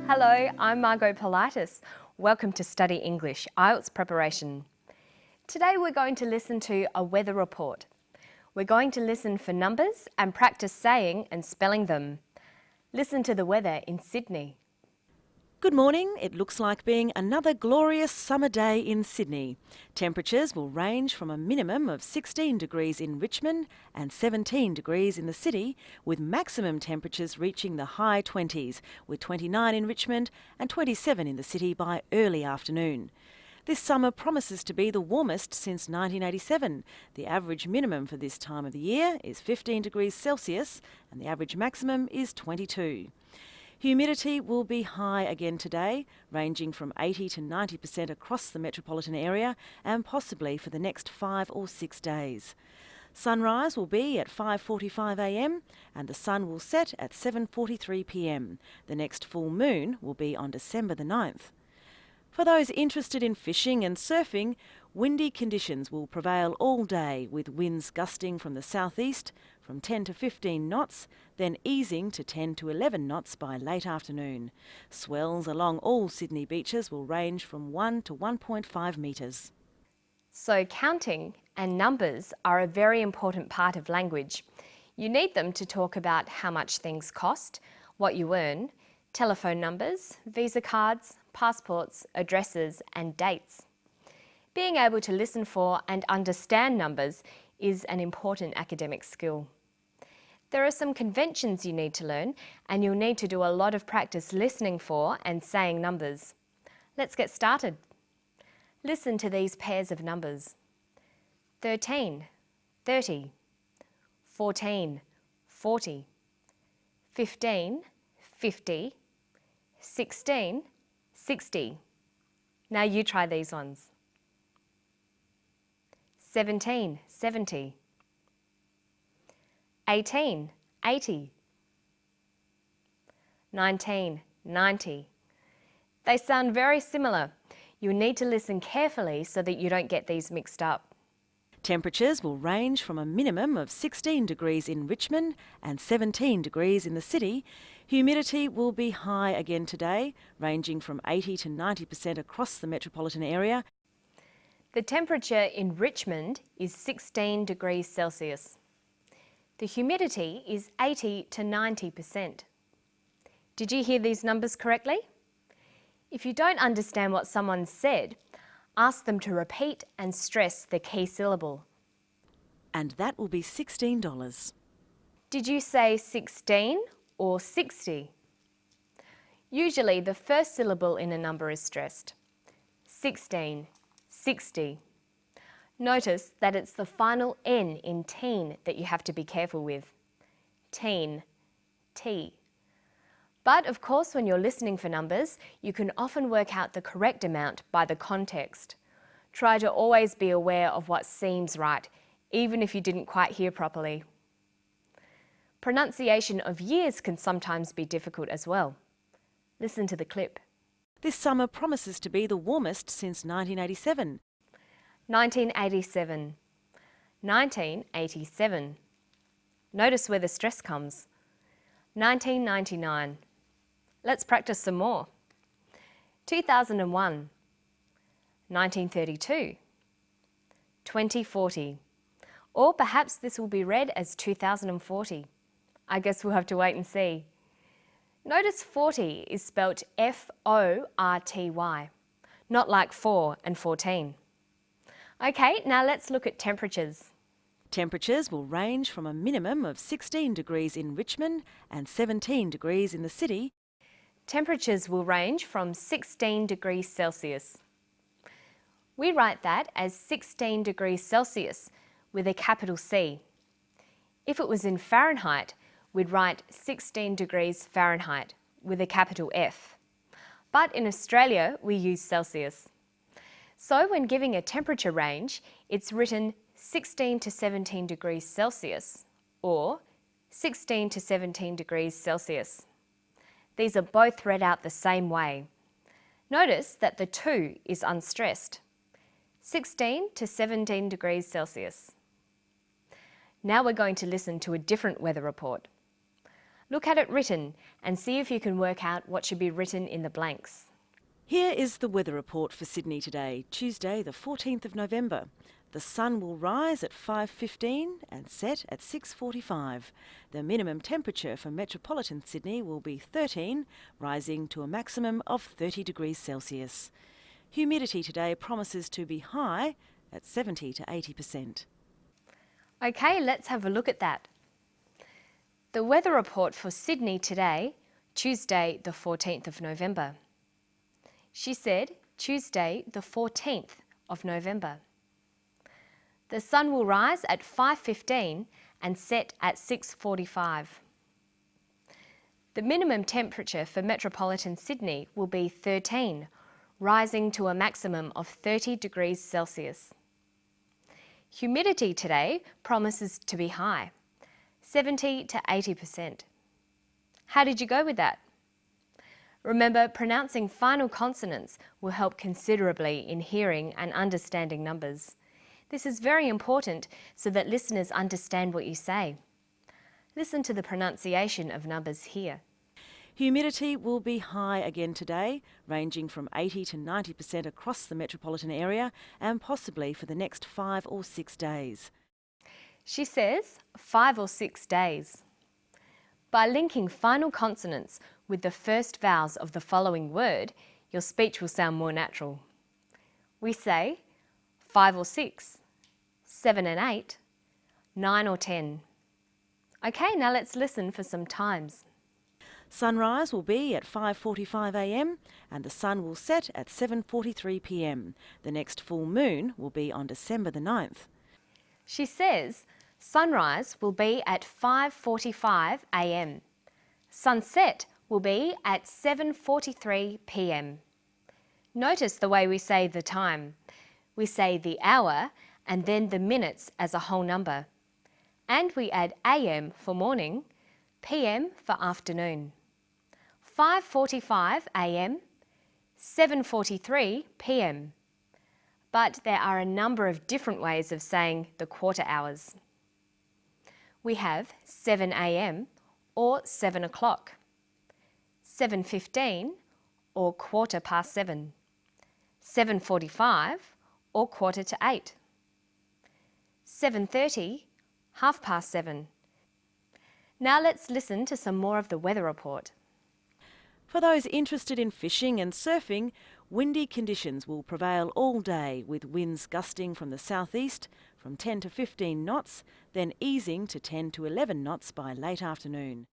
Hello, I'm Margot Politis. Welcome to Study English, IELTS preparation. Today we're going to listen to a weather report. We're going to listen for numbers and practice saying and spelling them. Listen to the weather in Sydney. Good morning. It looks like being another glorious summer day in Sydney. Temperatures will range from a minimum of 16 degrees in Richmond and 17 degrees in the city, with maximum temperatures reaching the high 20s, with 29 in Richmond and 27 in the city by early afternoon. This summer promises to be the warmest since 1987. The average minimum for this time of the year is 15 degrees Celsius and the average maximum is 22. Humidity will be high again today, ranging from 80 to 90% across the metropolitan area and possibly for the next 5 or 6 days. Sunrise will be at 5:45 a.m. and the sun will set at 7:43 p.m. The next full moon will be on December the 9th. For those interested in fishing and surfing, windy conditions will prevail all day, with winds gusting from the southeast from 10 to 15 knots, then easing to 10 to 11 knots by late afternoon. Swells along all Sydney beaches will range from 1 to 1.5 metres. So counting and numbers are a very important part of language. You need them to talk about how much things cost, what you earn, telephone numbers, visa cards, passports, addresses and dates. Being able to listen for and understand numbers is an important academic skill. There are some conventions you need to learn and you'll need to do a lot of practice listening for and saying numbers. Let's get started. Listen to these pairs of numbers. 13, 30, 14, 40, 15, 50, 16, 60. Now you try these ones. 17, 70. 18, 80. 19, 90. They sound very similar. You'll need to listen carefully so that you don't get these mixed up. Temperatures will range from a minimum of 16 degrees in Richmond and 17 degrees in the city. Humidity will be high again today, ranging from 80 to 90% across the metropolitan area. The temperature in Richmond is 16 degrees Celsius. The humidity is 80 to 90%. Did you hear these numbers correctly? If you don't understand what someone said, ask them to repeat and stress the key syllable. And that will be $16. Did you say 16 or 60? Usually the first syllable in a number is stressed. 16, 60. Notice that it's the final N in teen that you have to be careful with. Teen, T. But of course, when you're listening for numbers, you can often work out the correct amount by the context. Try to always be aware of what seems right, even if you didn't quite hear properly. Pronunciation of years can sometimes be difficult as well. Listen to the clip. This summer promises to be the warmest since 1987. 1987. 1987. Notice where the stress comes. 1999. Let's practice some more. 2001. 1932. 2040. Or perhaps this will be read as 2040. I guess we'll have to wait and see. Notice 40 is spelt F-O-R-T-Y, not like 4 and 14. Okay, now let's look at temperatures. Temperatures will range from a minimum of 16 degrees in Richmond and 17 degrees in the city. Temperatures will range from 16 degrees Celsius. We write that as 16 degrees Celsius with a capital C. If it was in Fahrenheit, we'd write 16 degrees Fahrenheit with a capital F. But in Australia, we use Celsius. So when giving a temperature range, it's written 16 to 17 degrees Celsius or 16 to 17 degrees Celsius. These are both read out the same way. Notice that the 2 is unstressed. 16 to 17 degrees Celsius. Now we're going to listen to a different weather report. Look at it written and see if you can work out what should be written in the blanks. Here is the weather report for Sydney today, Tuesday the 14th of November. The sun will rise at 5:15 and set at 6:45. The minimum temperature for metropolitan Sydney will be 13, rising to a maximum of 30 degrees Celsius. Humidity today promises to be high at 70 to 80%. Okay, let's have a look at that. The weather report for Sydney today, Tuesday the 14th of November. She said Tuesday the 14th of November. The sun will rise at 5:15 and set at 6:45. The minimum temperature for metropolitan Sydney will be 13, rising to a maximum of 30 degrees Celsius. Humidity today promises to be high, 70 to 80%. How did you go with that? Remember, pronouncing final consonants will help considerably in hearing and understanding numbers. This is very important so that listeners understand what you say. Listen to the pronunciation of numbers here. Humidity will be high again today, ranging from 80 to 90% across the metropolitan area and possibly for the next 5 or 6 days. She says 5 or 6 days. By linking final consonants with the first vowels of the following word, your speech will sound more natural. We say 5 or 6, 7 and 8, 9 or 10. Okay, now let's listen for some times. Sunrise will be at 5:45 a.m. and the sun will set at 7:43 p.m. The next full moon will be on December the 9th. She says sunrise will be at 5:45 a.m. Sunset will be at 7:43 p.m. Notice the way we say the time. We say the hour and then the minutes as a whole number. And we add AM for morning, PM for afternoon. 5:45 a.m, 7:43 p.m. But there are a number of different ways of saying the quarter hours. We have 7 a.m. or 7 o'clock, 7:15 or 7:15, 7:45 or 7:45, 7:30, 7:30. Now let's listen to some more of the weather report. For those interested in fishing and surfing, windy conditions will prevail all day with winds gusting from the southeast from 10 to 15 knots, then easing to 10 to 11 knots by late afternoon.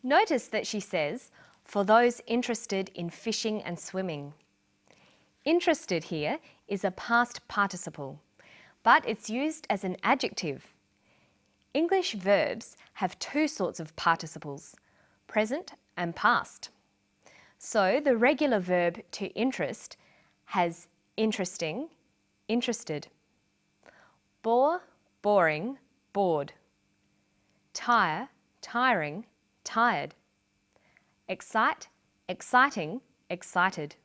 Notice that she says, for those interested in fishing and swimming. Interested here is a past participle, but it's used as an adjective. English verbs have two sorts of participles, present and past. So the regular verb to interest has interesting, interested. Bore, boring, bored. Tire, tiring, tired. Excite, exciting, excited.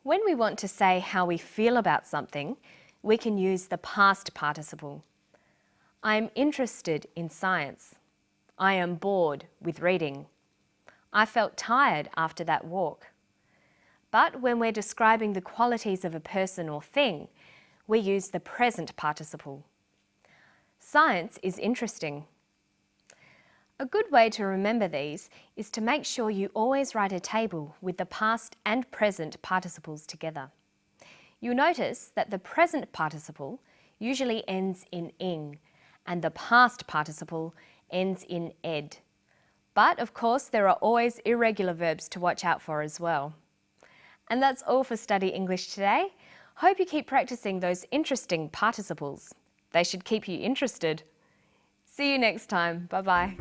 When we want to say how we feel about something, we can use the past participle. I am interested in science. I am bored with reading. I felt tired after that walk. But when we're describing the qualities of a person or thing, we use the present participle. Science is interesting. A good way to remember these is to make sure you always write a table with the past and present participles together. You'll notice that the present participle usually ends in ing and the past participle ends in ed. But of course there are always irregular verbs to watch out for as well. And that's all for Study English today. Hope you keep practicing those interesting participles. They should keep you interested. See you next time. Bye-bye.